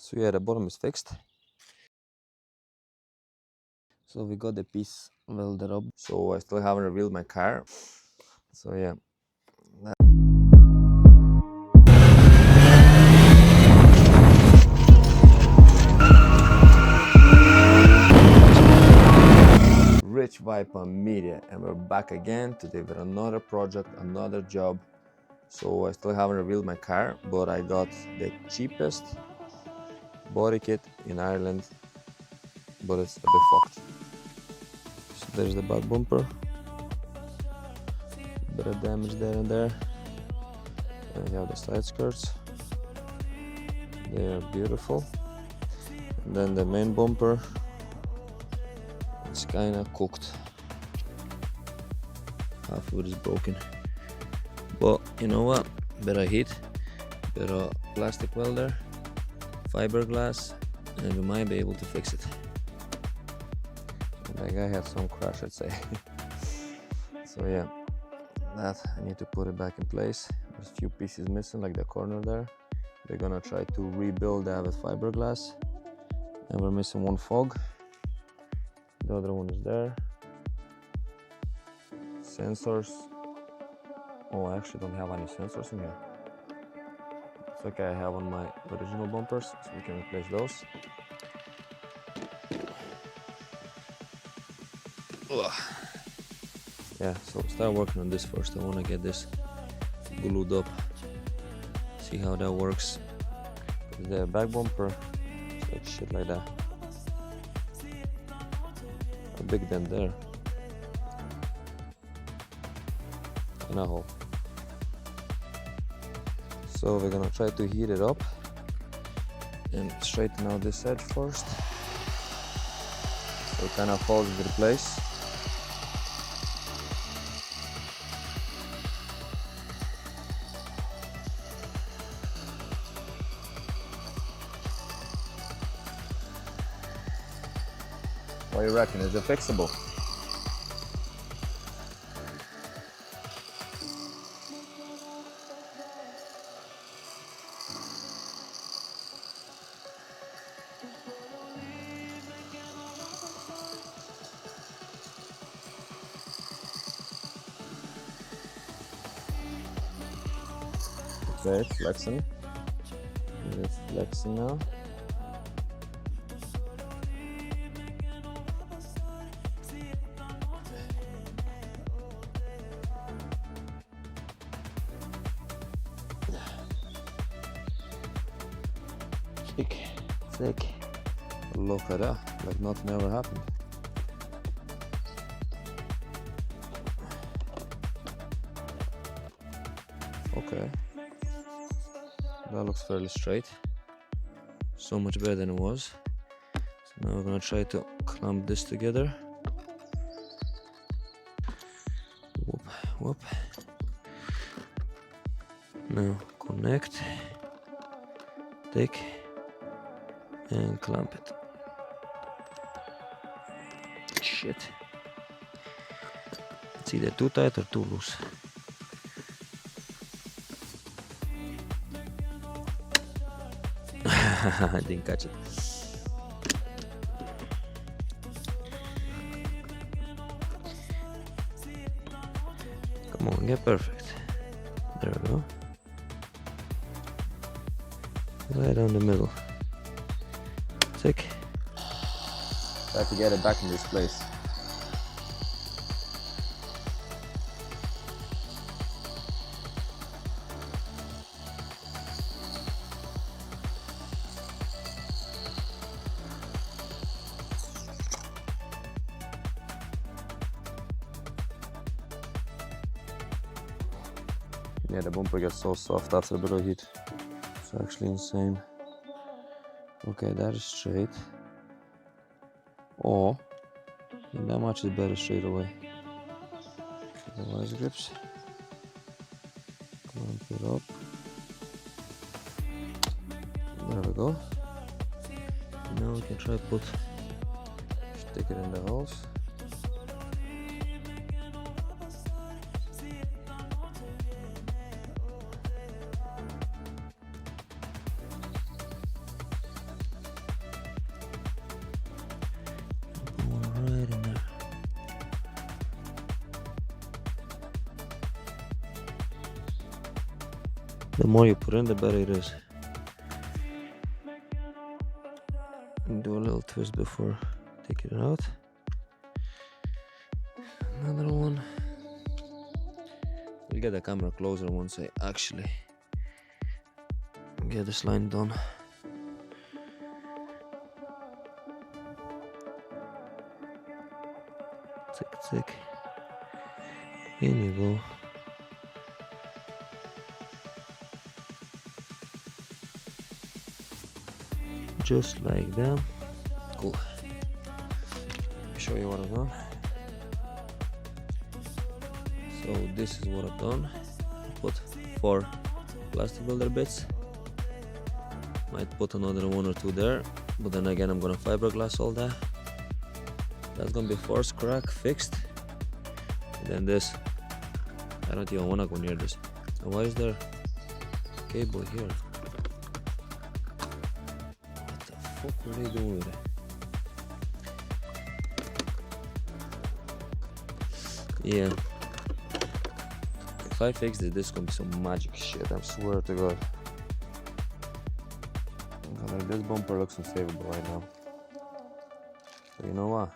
So yeah, the bottom is fixed. So we got the piece welded up. So I still haven't revealed my car. So yeah. Rich Viper Media, and we're back again today with another project, another job. So I still haven't revealed my car, but I got the cheapest body kit in Ireland, but it's a bit fucked. So there's the back bumper, bit of damage there and there. And you have the side skirts, they are beautiful. And then the main bumper, it's kinda cooked. Half of it is broken. But you know what? Better heat, better plastic welder, fiberglass, and we might be able to fix it. And that guy had some crash, I'd say. So yeah, that I need to put it back in place. There's a few pieces missing, like the corner there. We're gonna try to rebuild that with fiberglass. And we're missing one fog. The other one is there. Sensors. Oh, I actually don't have any sensors in here. It's okay, I have on my original bumpers, so we can replace those. Ugh. Yeah, so start working on this first. I want to get this glued up, see how that works. The back bumper, it's like shit like that. A big dent there. And a hole. So we're gonna try to heat it up and straighten out this edge first, so it kind of falls into place. What do you reckon? Is it fixable? Okay, it's flexing. It's flexing now. Thick. Look at that, like nothing ever happened. Okay, that looks fairly straight. So much better than it was. So now we're gonna try to clamp this together. Whoop, whoop. Now connect, take, and clamp it. Shit. It's either too tight or too loose. I didn't catch it. Come on, get perfect. There we go. Right down the middle. Tick. Try to get it back in this place. Yeah, the bumper gets so soft after a bit of heat. It's actually insane. Okay, that is straight. Or, that much is better straight away. The vice grips. Clamp it up. There we go. Now we can try to stick it in the holes. The more you put in, the better it is. Do a little twist before taking it out. Another one. We'll get the camera closer once I actually get this line done. Tick, tick. In you go. Just like that. Cool. Let me show you what I've done. So this is what I've done. I put 4 plastic builder bits. Might put another 1 or 2 there, but then again I'm gonna fiberglass all that. That's gonna be force crack fixed. And then this, I don't even wanna go near this. And why is there cable here? What the fuck are they doing with it? Yeah. If I fix this is gonna be some magic shit, I swear to God. Like, this bumper looks unsavable right now. But you know what?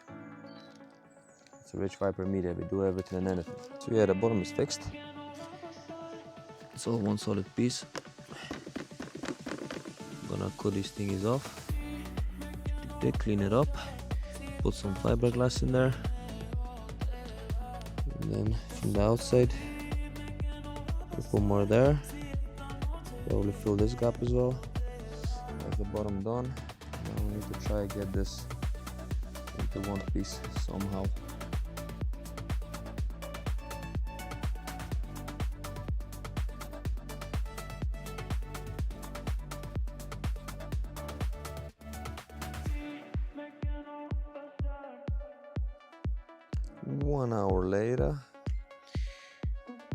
It's a rich Viper media, we do everything and anything. So yeah, the bottom is fixed. It's all one solid piece. I'm gonna cut these thingies off. They clean it up. Put some fiberglass in there. And then from the outside, we put more there. Probably fill this gap as well. That's the bottom done. Now we need to try and get this into one piece somehow. One hour later,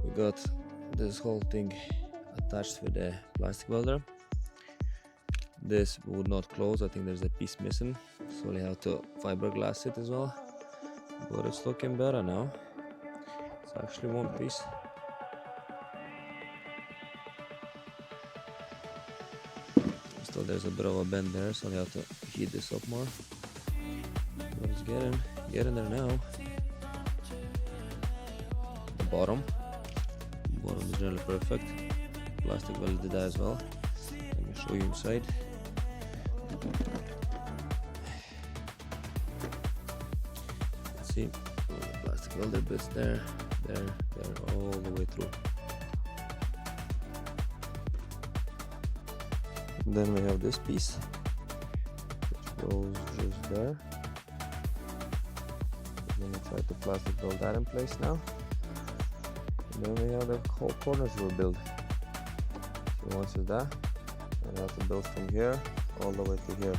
we got this whole thing attached with the plastic welder. This would not close, I think there's a piece missing, so we have to fiberglass it as well. But it's looking better now. It's actually one piece. Still there's a bit of a bend there, so we have to heat this up more. But it's getting there now. The bottom is really perfect. Plastic welded did that as well. Let me show you inside. See all the plastic welder bits there, all the way through. And then we have this piece, which goes just there. I'm gonna try to plastic weld that in place now. And then we have the whole corners we'll build. So once it's that, I have to build from here all the way to here.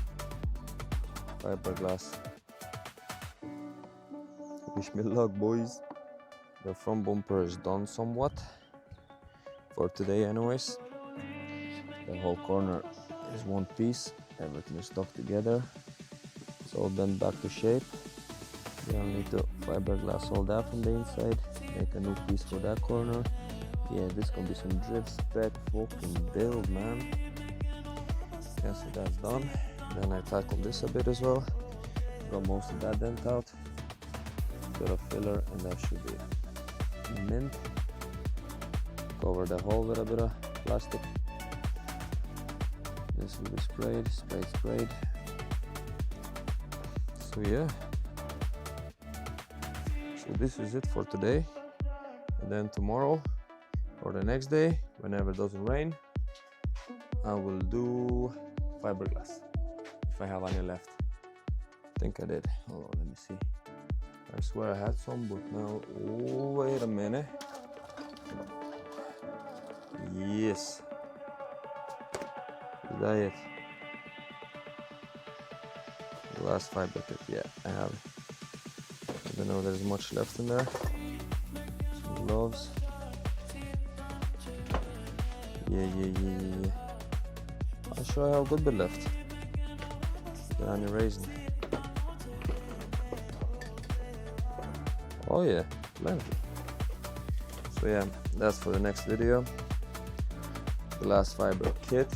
Fiberglass. Wish me luck, boys. The front bumper is done somewhat for today anyways. The whole corner is one piece, everything is stuck together. It's all bent back to shape. Then I'll need to fiberglass all that from the inside, make a new piece for that corner. Yeah, this gonna be some drip spec fucking build, man. Yeah, so that's done. Then I tackled this a bit as well. Got most of that dent out. Bit of filler, and that should be mint. Cover the hole with a bit of plastic. This will be sprayed. So yeah. So this is it for today. And then tomorrow or the next day, whenever it doesn't rain, I will do fiberglass if I have any left. I think I did. Hold on, let me see. I swear I had some, but now, oh, wait a minute. Yes. Is that it? The last fiber tip, yeah, I have it. I don't know if there's much left in there. Some gloves. Yeah. I'm sure I have a good bit left. Got any raisin? Oh yeah, plenty. So yeah, that's for the next video. glass fiber kit.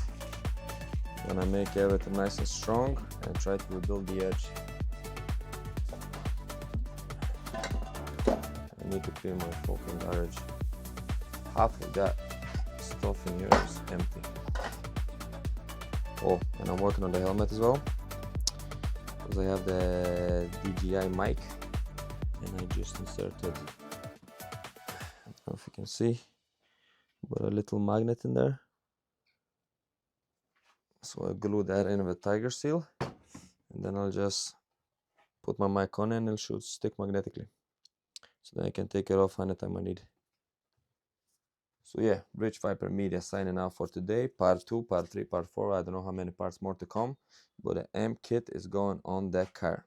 Gonna make everything nice and strong and try to rebuild the edge. I need to clear my fucking garage. Half of that stuff in here is empty. Oh, and I'm working on the helmet as well, because I have the DJI mic and I just inserted, I don't know if you can see, but a little magnet in there. So I glue that in with tiger seal, and then I'll just put my mic on and it should stick magnetically. So then I can take it off anytime I need. So yeah, Bridge Viper Media signing out for today. Part 2, Part 3, Part 4. I don't know how many parts more to come, but the M kit is going on that car.